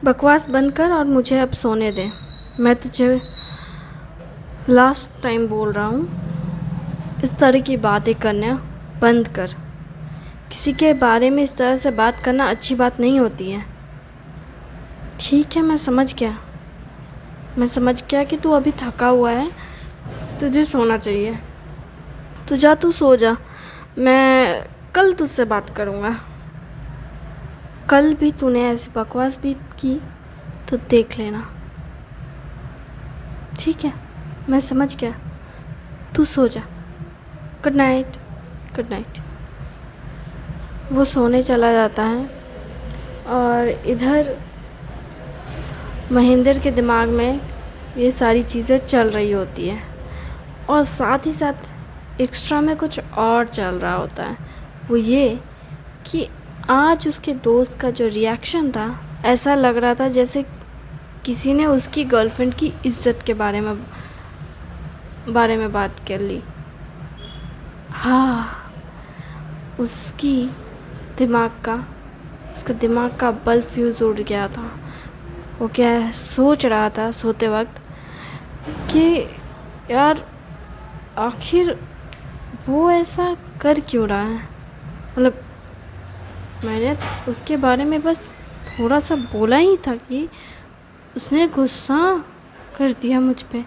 बकवास बंद कर और मुझे अब सोने दे। मैं तुझे लास्ट टाइम बोल रहा हूँ, इस तरह की बातें करना बंद कर। किसी के बारे में इस तरह से बात करना अच्छी बात नहीं होती है। ठीक है, मैं समझ गया कि तू अभी थका हुआ है, तुझे सोना चाहिए। तू सो जा। मैं कल तुझसे बात करूँगा। कल भी तूने ऐसी बकवास भी की तो देख लेना। ठीक है, मैं समझ गया। तू सो जा। Good night. Good night. वो सोने चला जाता है और इधर महेंद्र के दिमाग में ये सारी चीज़ें चल रही होती है और साथ ही साथ एक्स्ट्रा में कुछ और चल रहा होता है। वो ये कि आज उसके दोस्त का जो रिएक्शन था, ऐसा लग रहा था जैसे किसी ने उसकी गर्लफ्रेंड की इज्जत के बारे में बात कर ली। हाँ, उसका दिमाग का बल्ब फ्यूज़ उड़ गया था। वो क्या सोच रहा था सोते वक्त कि यार आखिर वो ऐसा कर क्यों रहा है। मतलब मैंने उसके बारे में बस थोड़ा सा बोला ही था कि उसने गुस्सा कर दिया मुझ पे।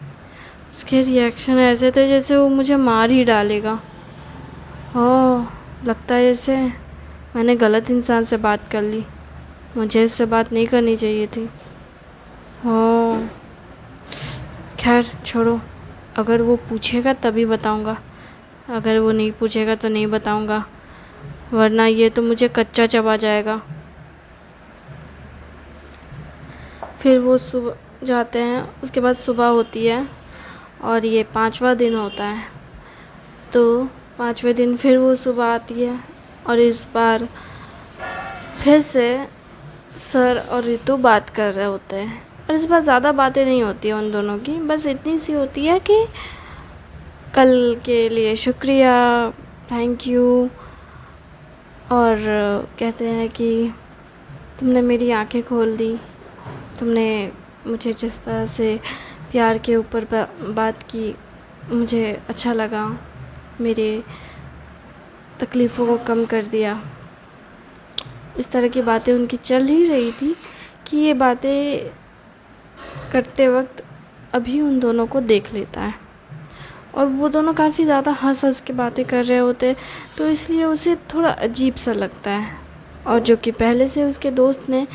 उसके रिएक्शन ऐसे थे जैसे वो मुझे मार ही डालेगा। ओह, लगता है जैसे मैंने गलत इंसान से बात कर ली। मुझे इससे बात नहीं करनी चाहिए थी। ओह, खैर छोड़ो। अगर वो पूछेगा तभी बताऊंगा, अगर वो नहीं पूछेगा तो नहीं बताऊंगा, वरना ये तो मुझे कच्चा चबा जाएगा। फिर वो सुबह जाते हैं, उसके बाद सुबह होती है और ये 5वां दिन होता है। तो 5वें दिन फिर वो सुबह आती है और इस बार फिर से सर और रितु बात कर रहे होते हैं। और इस बार ज़्यादा बातें नहीं होती हैं उन दोनों की, बस इतनी सी होती है कि कल के लिए शुक्रिया, थैंक यू, और कहते हैं कि तुमने मेरी आंखें खोल दी, तुमने मुझे जिस तरह से प्यार के ऊपर बात की मुझे अच्छा लगा, मेरे तकलीफ़ों को कम कर दिया। इस तरह की बातें उनकी चल ही रही थी कि ये बातें करते वक्त अभी उन दोनों को देख लेता है और वो दोनों काफ़ी ज़्यादा हंस के बातें कर रहे होते, तो इसलिए उसे थोड़ा अजीब सा लगता है। और जो कि पहले से उसके दोस्त ने,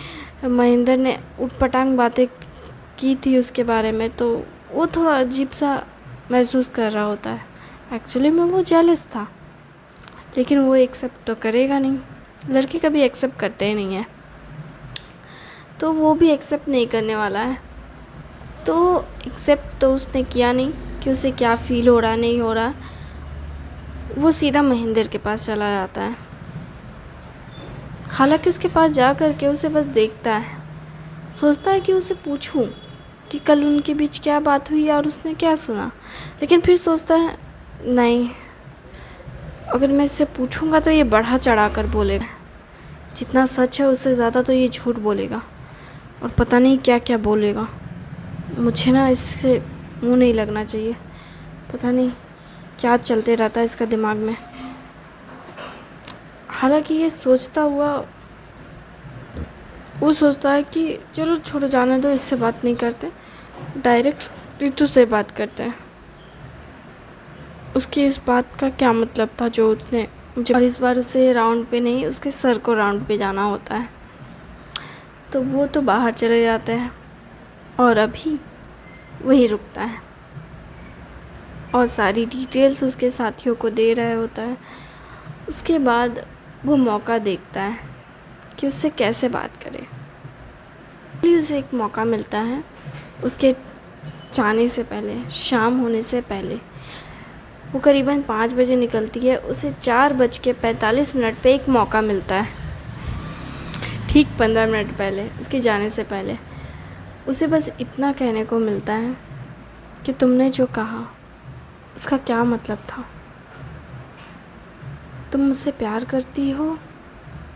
महेंद्र ने उटपटांग बातें की थी उसके बारे में, तो वो थोड़ा अजीब सा महसूस कर रहा होता है। एक्चुअली में वो जेलस था, लेकिन वो एक्सेप्ट तो करेगा नहीं। लड़के कभी एक्सेप्ट करते ही नहीं है, तो वो भी एक्सेप्ट नहीं करने वाला है। तो एक्सेप्ट तो उसने किया नहीं कि उसे क्या फ़ील हो रहा नहीं हो रहा। वो सीधा महेंद्र के पास चला जाता है। हालांकि उसके पास जा कर के उसे बस देखता है, सोचता है कि उसे पूछूं कि कल उनके बीच क्या बात हुई और उसने क्या सुना। लेकिन फिर सोचता है नहीं, अगर मैं इससे पूछूंगा तो ये बढ़ा चढ़ा कर बोलेगा। जितना सच है उससे ज़्यादा तो ये झूठ बोलेगा और पता नहीं क्या क्या बोलेगा। मुझे ना इससे मुंह नहीं लगना चाहिए। पता नहीं क्या चलते रहता है इसका दिमाग में। हालांकि ये सोचता हुआ वो सोचता है कि चलो छोड़ो, जाने दो, इससे बात नहीं करते, डायरेक्ट रितु से बात करते हैं। उसकी इस बात का क्या मतलब था जो उसने मुझे। और इस बार उसे राउंड पे नहीं, उसके सर को राउंड पे जाना होता है। तो वो तो बाहर चले जाते हैं और अभी वही रुकता है और सारी डिटेल्स उसके साथियों को दे रहा होता है। उसके बाद वो मौका देखता है कि उससे कैसे बात करे। उसे एक मौका मिलता है उसके जाने से पहले, शाम होने से पहले। वो करीबन 5 बजे निकलती है, उसे 4:45 पे एक मौका मिलता है। ठीक 15 मिनट पहले, उसके जाने से पहले उसे बस इतना कहने को मिलता है कि तुमने जो कहा उसका क्या मतलब था। तुम मुझसे प्यार करती हो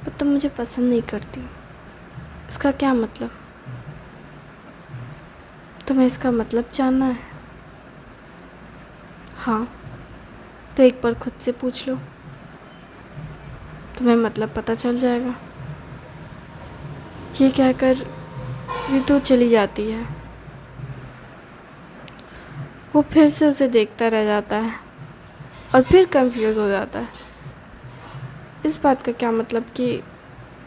पर तुम मुझे पसंद नहीं करती, इसका क्या मतलब। तुम्हें इसका मतलब जानना है? हाँ, तो एक बार खुद से पूछ लो, तुम्हें मतलब पता चल जाएगा। ये कहकर रितु चली जाती है। वो फिर से उसे देखता रह जाता है और फिर कंफ्यूज हो जाता है। इस बात का क्या मतलब कि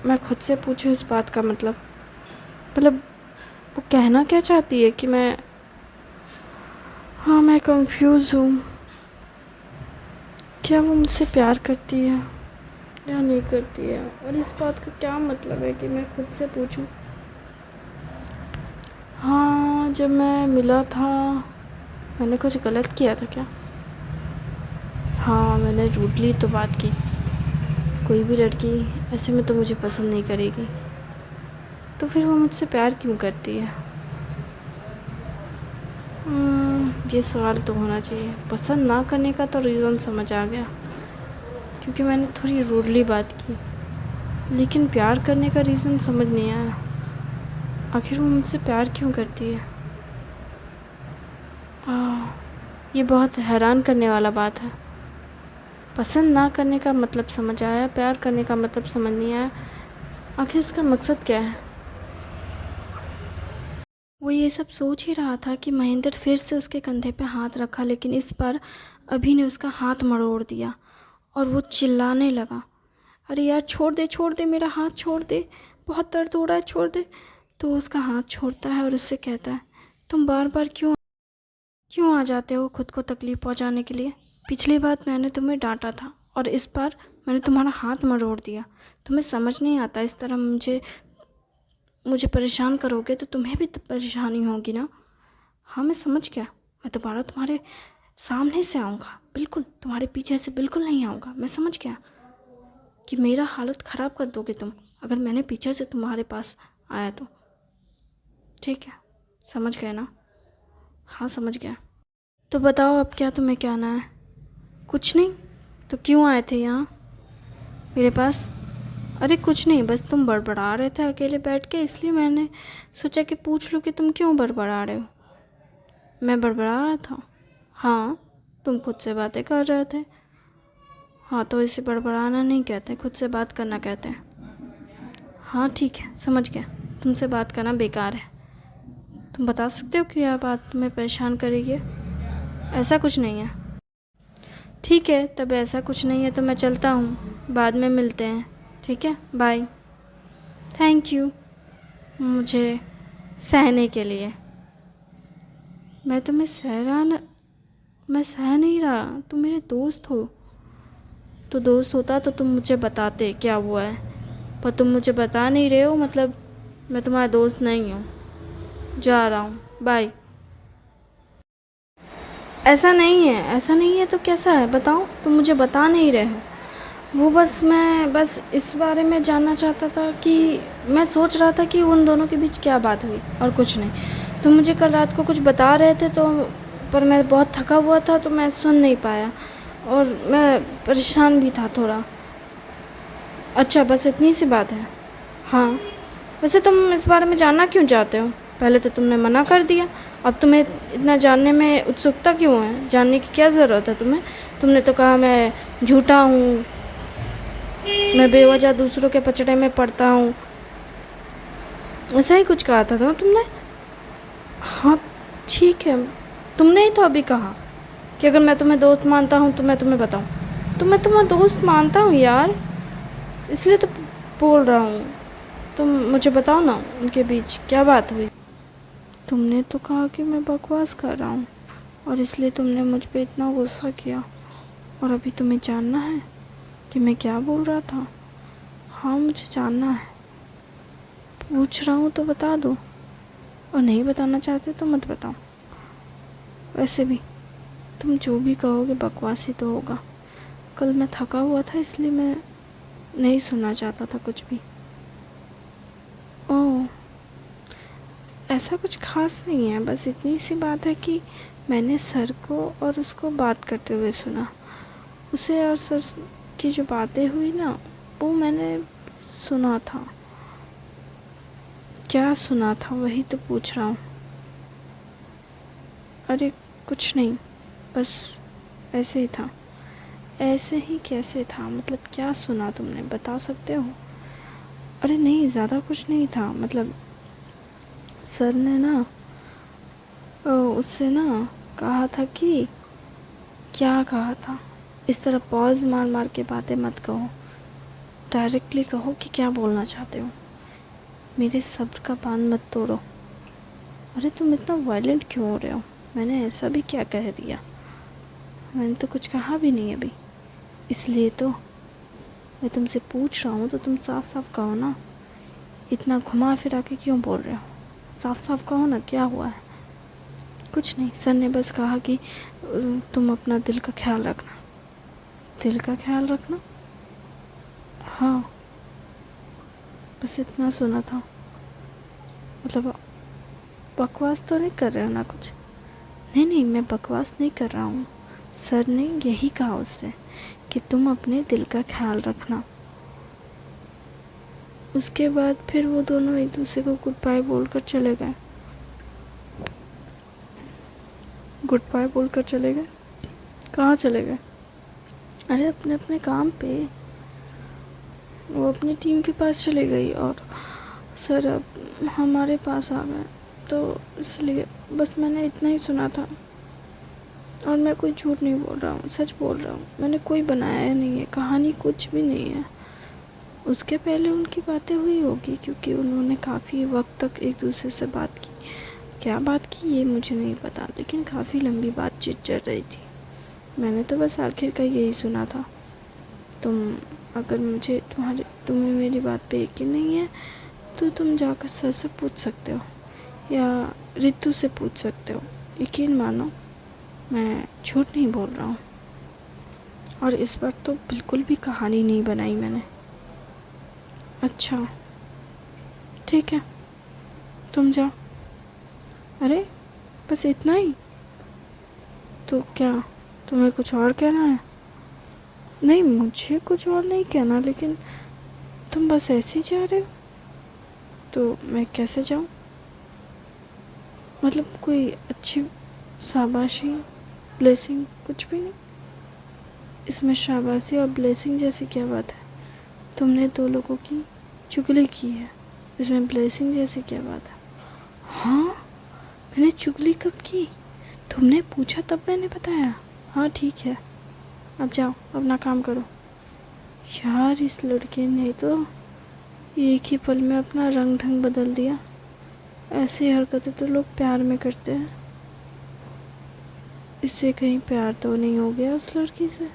मैं खुद से पूछूं? इस बात का मतलब वो कहना क्या चाहती है कि मैं कंफ्यूज हूँ। क्या वो मुझसे प्यार करती है या नहीं करती है, और इस बात का क्या मतलब है कि मैं खुद से पूछूं? हाँ, जब मैं मिला था मैंने कुछ गलत किया था क्या? हाँ, मैंने रूडली तो बात की। कोई भी लड़की ऐसे में तो मुझे पसंद नहीं करेगी, तो फिर वो मुझसे प्यार क्यों करती है? ये सवाल तो होना चाहिए। पसंद ना करने का तो रीज़न समझ आ गया, क्योंकि मैंने थोड़ी रूडली बात की, लेकिन प्यार करने का रीज़न समझ नहीं आया। आखिर वो मुझसे प्यार क्यों करती है? ये बहुत हैरान करने वाला बात है। पसंद ना करने का मतलब समझ आया, प्यार करने का मतलब समझ नहीं आया। आखिर इसका मकसद क्या है? वो ये सब सोच ही रहा था कि महेंद्र फिर से उसके कंधे पे हाथ रखा, लेकिन इस बार अभी ने उसका हाथ मरोड़ दिया और वो चिल्लाने लगा, अरे यार छोड़ दे मेरा हाथ, छोड़ दे, बहुत दर्द हो रहा है, छोड़ दे। तो उसका हाथ छोड़ता है और उससे कहता है, तुम बार बार क्यों आ जाते हो खुद को तकलीफ़ पहुंचाने के लिए? पिछली बार मैंने तुम्हें डांटा था और इस बार मैंने तुम्हारा हाथ मरोड़ दिया। तुम्हें समझ नहीं आता? इस तरह मुझे परेशान करोगे तो तुम्हें भी तो परेशानी होगी ना। हाँ, मैं समझ गया। मैं दोबारा तुम्हारे सामने से आऊँगा, बिल्कुल तुम्हारे पीछे से बिल्कुल नहीं आऊँगा। मैं समझ गया कि मेरा हालत ख़राब कर दोगे तुम अगर मैंने पीछे से तुम्हारे पास आया तो। ठीक है, समझ गए ना? हाँ, समझ गया। तो बताओ अब क्या तुम्हें कहना है? कुछ नहीं, तो क्यों आए थे यहाँ मेरे पास? अरे कुछ नहीं, बस तुम बड़बड़ा रहे थे अकेले बैठ के, इसलिए मैंने सोचा कि पूछ लूँ कि तुम क्यों बड़बड़ा रहे हो। मैं बड़बड़ा रहा था? हाँ, तुम खुद से बातें कर रहे थे। हाँ, तो इसे बड़बड़ाना नहीं कहते, खुद से बात करना कहते हैं। हाँ ठीक है, समझ गया। तुमसे बात करना बेकार है। तुम बता सकते हो कि यह बात तुम्हें परेशान करेगी? ऐसा कुछ नहीं है। ठीक है, तब ऐसा कुछ नहीं है तो मैं चलता हूँ, बाद में मिलते हैं। ठीक है, बाय। थैंक यू मुझे सहने के लिए। मैं सह नहीं रहा, तुम मेरे दोस्त हो। तो दोस्त होता तो तुम मुझे बताते क्या हुआ है, पर तुम मुझे बता नहीं रहे हो, मतलब मैं तुम्हारा दोस्त नहीं हूँ। जा रहा हूँ, बाय। ऐसा नहीं है तो कैसा है बताओ? तुम मुझे बता नहीं रहे हो। वो मैं बस इस बारे में जानना चाहता था कि मैं सोच रहा था कि उन दोनों के बीच क्या बात हुई, और कुछ नहीं। तुम मुझे कल रात को कुछ बता रहे थे तो, पर मैं बहुत थका हुआ था तो मैं सुन नहीं पाया, और मैं परेशान भी था थोड़ा। अच्छा, बस इतनी सी बात है? हाँ। वैसे तुम इस बारे में जानना क्यों चाहते हो? पहले तो तुमने मना कर दिया, अब तुम्हें इतना जानने में उत्सुकता क्यों है? जानने की क्या ज़रूरत है तुम्हें? तुमने तो कहा मैं झूठा हूँ, मैं बेवजह दूसरों के पचड़े में पड़ता हूँ, ऐसा ही कुछ कहा था ना तुमने? हाँ ठीक है, तुमने ही तो अभी कहा कि अगर मैं तुम्हें दोस्त मानता हूँ तो मैं तुम्हें बताऊँ। तो मैं तुम्हें दोस्त मानता हूँ यार, इसलिए तो बोल रहा हूँ। तुम मुझे बताओ ना, उनके बीच क्या बात हुई? तुमने तो कहा कि मैं बकवास कर रहा हूँ, और इसलिए तुमने मुझ पे इतना गुस्सा किया, और अभी तुम्हें जानना है कि मैं क्या बोल रहा था? हाँ, मुझे जानना है। पूछ रहा हूँ तो बता दो, और नहीं बताना चाहते तो मत बताओ। वैसे भी तुम जो भी कहोगे बकवास ही तो होगा। कल मैं थका हुआ था इसलिए मैं नहीं सुनना चाहता था कुछ भी। ओह, ऐसा कुछ खास नहीं है, बस इतनी सी बात है कि मैंने सर को और उसको बात करते हुए सुना। उसे और सर की जो बातें हुई ना, वो मैंने सुना था। क्या सुना था वही तो पूछ रहा हूँ। अरे कुछ नहीं, बस ऐसे ही था। ऐसे ही कैसे था, मतलब क्या सुना तुमने, बता सकते हो? अरे नहीं, ज़्यादा कुछ नहीं था, मतलब सर ने ना उससे ना कहा था कि, क्या कहा था, इस तरह पॉज मार मार के बातें मत कहो, डायरेक्टली कहो कि क्या बोलना चाहते हो। मेरे सब्र का बांध मत तोड़ो। अरे तुम इतना वायलेंट क्यों हो रहे हो? मैंने ऐसा भी क्या कह दिया? मैंने तो कुछ कहा भी नहीं अभी, इसलिए तो मैं तुमसे पूछ रहा हूँ, तो तुम साफ साफ कहो ना। इतना घुमा फिरा के क्यों बोल रहे हो? साफ साफ कहो ना, क्या हुआ है? कुछ नहीं, सर ने बस कहा कि तुम अपना दिल का ख्याल रखना। दिल का ख्याल रखना? हाँ, बस इतना सुना था। मतलब बकवास तो नहीं कर रहे हो ना कुछ? नहीं नहीं, मैं बकवास नहीं कर रहा हूँ। सर ने यही कहा उससे कि तुम अपने दिल का ख्याल रखना। उसके बाद फिर वो दोनों एक दूसरे को गुड बाय बोलकर चले गए। गुड बाय बोलकर चले गए? कहाँ चले गए? अरे अपने अपने काम पे। वो अपनी टीम के पास चली गई और सर अब हमारे पास आ गए, तो इसलिए बस मैंने इतना ही सुना था। और मैं कोई झूठ नहीं बोल रहा हूँ, सच बोल रहा हूँ। मैंने कोई बनाया नहीं है, कहानी कुछ भी नहीं है। उसके पहले उनकी बातें हुई होगी, क्योंकि उन्होंने काफ़ी वक्त तक एक दूसरे से बात की। क्या बात की ये मुझे नहीं पता, लेकिन काफ़ी लंबी बातचीत चल रही थी। मैंने तो बस आखिर का यही सुना था। अगर तुम्हें मेरी बात पे यकीन नहीं है, तो तुम जाकर सर से पूछ सकते हो या रितु से पूछ सकते हो। यकीन मानो, मैं झूठ नहीं बोल रहा हूँ। और इस बार तो बिल्कुल भी कहानी नहीं बनाई मैंने। अच्छा ठीक है, तुम जाओ। अरे बस इतना ही? तो क्या तुम्हें कुछ और कहना है? नहीं, मुझे कुछ और नहीं कहना, लेकिन तुम बस ऐसे ही जा रहे हो, तो मैं कैसे जाऊँ? मतलब कोई अच्छी शाबाशी, ब्लेसिंग कुछ भी नहीं? इसमें शाबाशी और ब्लेसिंग जैसी क्या बात है? तुमने दो लोगों की चुगली की है, इसमें ब्लेसिंग जैसी क्या बात है? हाँ, मैंने चुगली कब की? तुमने पूछा तब मैंने बताया। हाँ ठीक है, अब जाओ अपना काम करो। यार इस लड़के ने तो एक ही पल में अपना रंग ढंग बदल दिया। ऐसी हरकतें तो लोग प्यार में करते हैं। इससे कहीं प्यार तो नहीं हो गया उस लड़की से?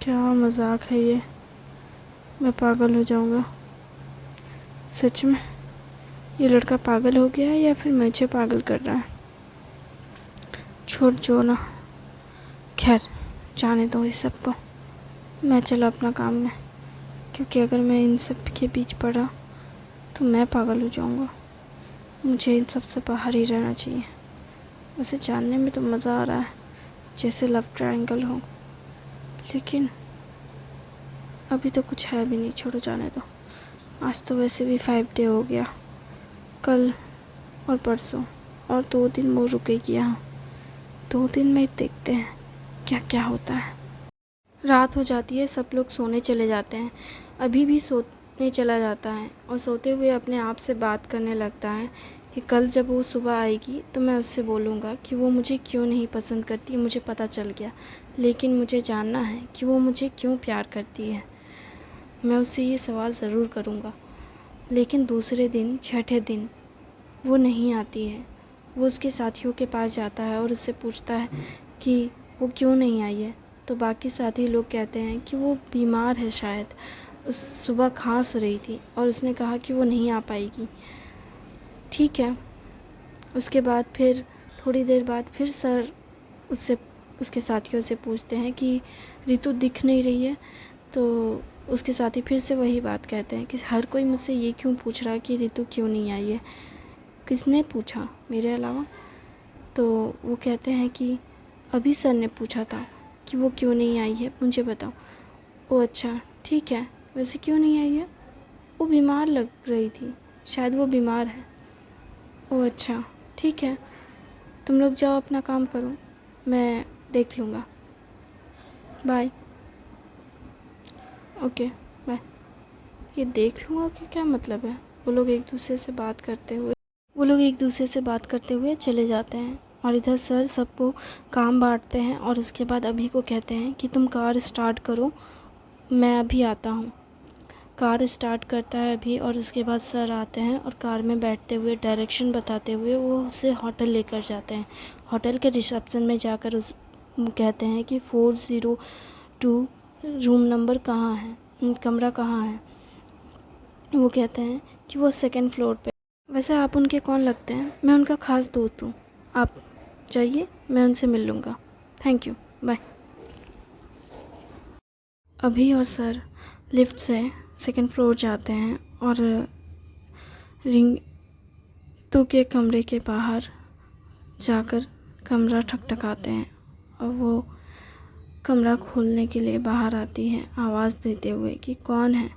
क्या मजाक है ये, मैं पागल हो जाऊंगा। सच में ये लड़का पागल हो गया है या फिर मुझे पागल कर रहा है? छोड़ जो ना, खैर जाने दो इस सब को। मैं चला अपना काम में, क्योंकि अगर मैं इन सब के बीच पड़ा तो मैं पागल हो जाऊंगा। मुझे इन सब से बाहर ही रहना चाहिए। उसे जानने में तो मज़ा आ रहा है, जैसे लव ट्रायंगल हो, लेकिन अभी तो कुछ है भी नहीं। छोड़ो जाने दो। आज तो वैसे भी 5 डे हो गया, कल और परसों और 2 दिन वो रुकेगी यहाँ। 2 दिन में देखते हैं क्या क्या होता है। रात हो जाती है, सब लोग सोने चले जाते हैं। अभी भी सोने चला जाता है और सोते हुए अपने आप से बात करने लगता है कि कल जब वो सुबह आएगी तो मैं उससे बोलूँगा कि वो मुझे क्यों नहीं पसंद करती। मुझे पता चल गया, लेकिन मुझे जानना है कि वो मुझे क्यों प्यार करती है। मैं उससे ये सवाल ज़रूर करूँगा। लेकिन दूसरे दिन, छठे दिन वो नहीं आती है। वो उसके साथियों के पास जाता है और उससे पूछता है कि वो क्यों नहीं आई है। तो बाकी साथी लोग कहते हैं कि वो बीमार है शायद, उस सुबह खांस रही थी और उसने कहा कि वो नहीं आ पाएगी। ठीक है। उसके बाद फिर थोड़ी देर बाद फिर सर उससे उसके साथियों से पूछते हैं कि रितु दिख नहीं रही है। तो उसके साथी फिर से वही बात कहते हैं कि हर कोई मुझसे ये क्यों पूछ रहा है कि रितु क्यों नहीं आई है। किसने पूछा मेरे अलावा? तो वो कहते हैं कि अभी सर ने पूछा था कि वो क्यों नहीं आई है, मुझे बताओ। ओ अच्छा ठीक है, वैसे क्यों नहीं आई है? वो बीमार लग रही थी, शायद वो बीमार है। ओ अच्छा ठीक है, तुम लोग जाओ अपना काम करो, मैं देख लूँगा। बाय। Okay bye. ये देख लूँगा कि क्या मतलब है? वो लोग एक दूसरे से बात करते हुए चले जाते हैं और इधर सर सबको काम बांटते हैं और उसके बाद अभी को कहते हैं कि तुम कार स्टार्ट करो, मैं अभी आता हूँ। कार स्टार्ट करता है अभी और उसके बाद सर आते हैं और कार में बैठते हुए डायरेक्शन बताते हुए वो उसे होटल लेकर जाते हैं। होटल के रिसेप्शन में जाकर उस कहते हैं कि 402 रूम नंबर कहाँ है, कमरा कहाँ है। वो कहते हैं कि वो 2nd फ्लोर पे। वैसे आप उनके कौन लगते हैं? मैं उनका ख़ास दोस्त हूँ। आप जाइए, मैं उनसे मिल लूँगा। Thank you, bye. अभी और सर लिफ्ट से 2nd फ्लोर जाते हैं और रिंतू के कमरे के बाहर जाकर कमरा ठकठकाते हैं और वो कमरा खोलने के लिए बाहर आती है आवाज़ देते हुए कि कौन है।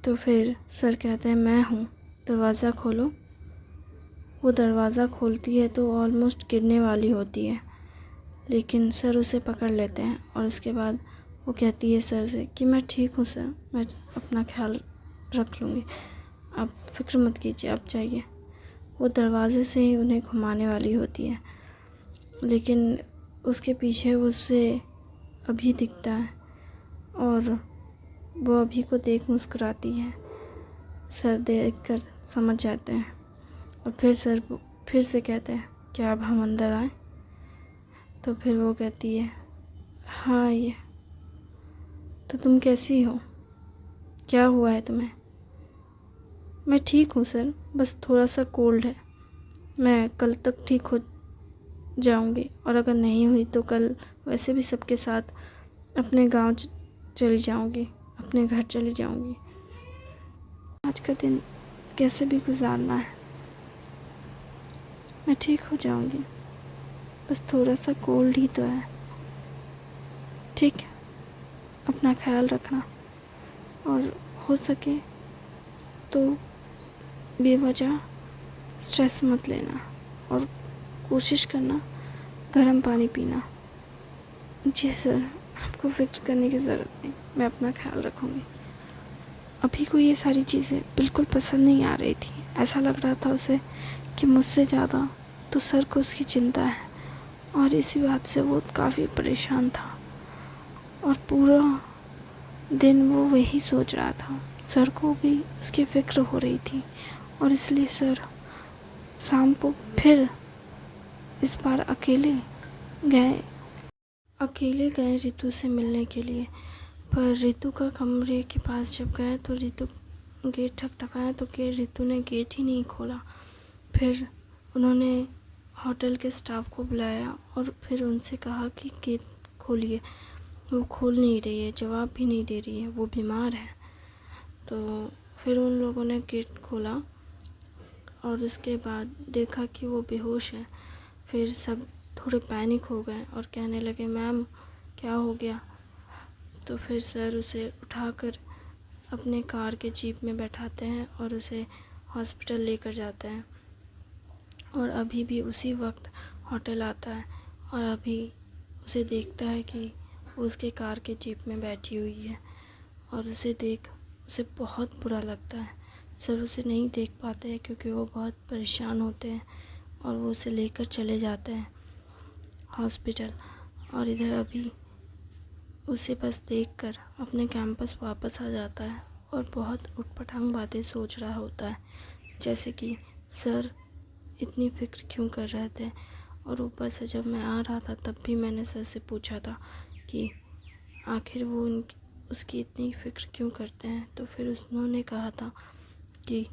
तो फिर सर कहते हैं मैं हूँ, दरवाज़ा खोलो। वो दरवाज़ा खोलती है तो ऑलमोस्ट गिरने वाली होती है, लेकिन सर उसे पकड़ लेते हैं और उसके बाद वो कहती है सर से कि मैं ठीक हूँ सर, मैं अपना ख्याल रख लूँगी, आप फिक्र मत कीजिए, आप जाइए। वो दरवाज़े से ही उन्हें घुमाने वाली होती है, लेकिन उसके पीछे उसे अभी दिखता है और वो अभी को देख मुस्कुराती है। सर देखकर समझ जाते हैं और फिर सर फिर से कहते हैं क्या अब हम अंदर आएँ? तो फिर वो कहती है हाँ ये। तो तुम कैसी हो? क्या हुआ है तुम्हें? मैं ठीक हूँ सर, बस थोड़ा सा कोल्ड है। मैं कल तक ठीक हो जाऊँगी और अगर नहीं हुई तो कल वैसे भी सबके साथ अपने गांव चली जाऊँगी, अपने घर चली जाऊँगी। आज का दिन कैसे भी गुजारना है, मैं ठीक हो जाऊँगी, बस थोड़ा सा कोल्ड ही तो है। ठीक है, अपना ख्याल रखना और हो सके तो बेवजह स्ट्रेस मत लेना और कोशिश करना गर्म पानी पीना। जी सर, आपको फिक्र करने की ज़रूरत नहीं, मैं अपना ख्याल रखूँगी। अभी को ये सारी चीज़ें बिल्कुल पसंद नहीं आ रही थी। ऐसा लग रहा था उसे कि मुझसे ज़्यादा तो सर को उसकी चिंता है और इसी बात से वो काफ़ी परेशान था और पूरा दिन वो वही सोच रहा था। सर को भी उसकी फ़िक्र हो रही थी और इसलिए सर शाम को फिर इस बार अकेले गए रितु से मिलने के लिए। पर रितु का कमरे के पास जब गए तो रितु गेट ठकठकाया तो रितु ने गेट ही नहीं खोला। फिर उन्होंने होटल के स्टाफ को बुलाया और फिर उनसे कहा कि गेट खोलिए। वो खोल नहीं रही है, जवाब भी नहीं दे रही है, वो बीमार है। तो फिर उन लोगों ने गेट खोला और उसके बाद देखा कि वो बेहोश है। फिर सब थोड़े पैनिक हो गए और कहने लगे मैम क्या हो गया? तो फिर सर उसे उठाकर अपने कार के जीप में बैठाते हैं और उसे हॉस्पिटल लेकर जाते हैं। और अभी भी उसी वक्त होटल आता है और अभी उसे देखता है कि वो उसके कार के जीप में बैठी हुई है और उसे देख उसे बहुत बुरा लगता है। सर उसे नहीं देख पाते हैं क्योंकि वो बहुत परेशान होते हैं और वो उसे लेकर चले जाते हैं हॉस्पिटल। और इधर अभी उसे बस देखकर अपने कैंपस वापस आ जाता है और बहुत उटपटांग बातें सोच रहा होता है, जैसे कि सर इतनी फ़िक्र क्यों कर रहे थे। और ऊपर से जब मैं आ रहा था तब भी मैंने सर से पूछा था कि आखिर वो उसकी इतनी फ़िक्र क्यों करते हैं। तो फिर उन्होंने कहा था कि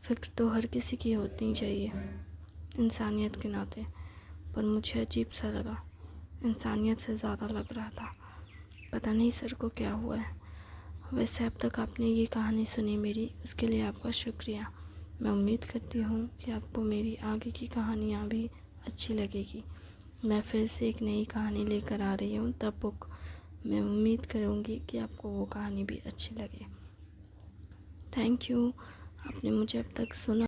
फ़िक्र तो हर किसी की होनी चाहिए इंसानियत के नाते, पर मुझे अजीब सा लगा, इंसानियत से ज़्यादा लग रहा था। पता नहीं सर को क्या हुआ है। वैसे अब तक आपने ये कहानी सुनी मेरी, उसके लिए आपका शुक्रिया। मैं उम्मीद करती हूँ कि आपको मेरी आगे की कहानियाँ भी अच्छी लगेगी। मैं फिर से एक नई कहानी लेकर आ रही हूँ द बुक। मैं उम्मीद करूँगी कि आपको वो कहानी भी अच्छी लगे। थैंक यू, आपने मुझे अब तक सुना।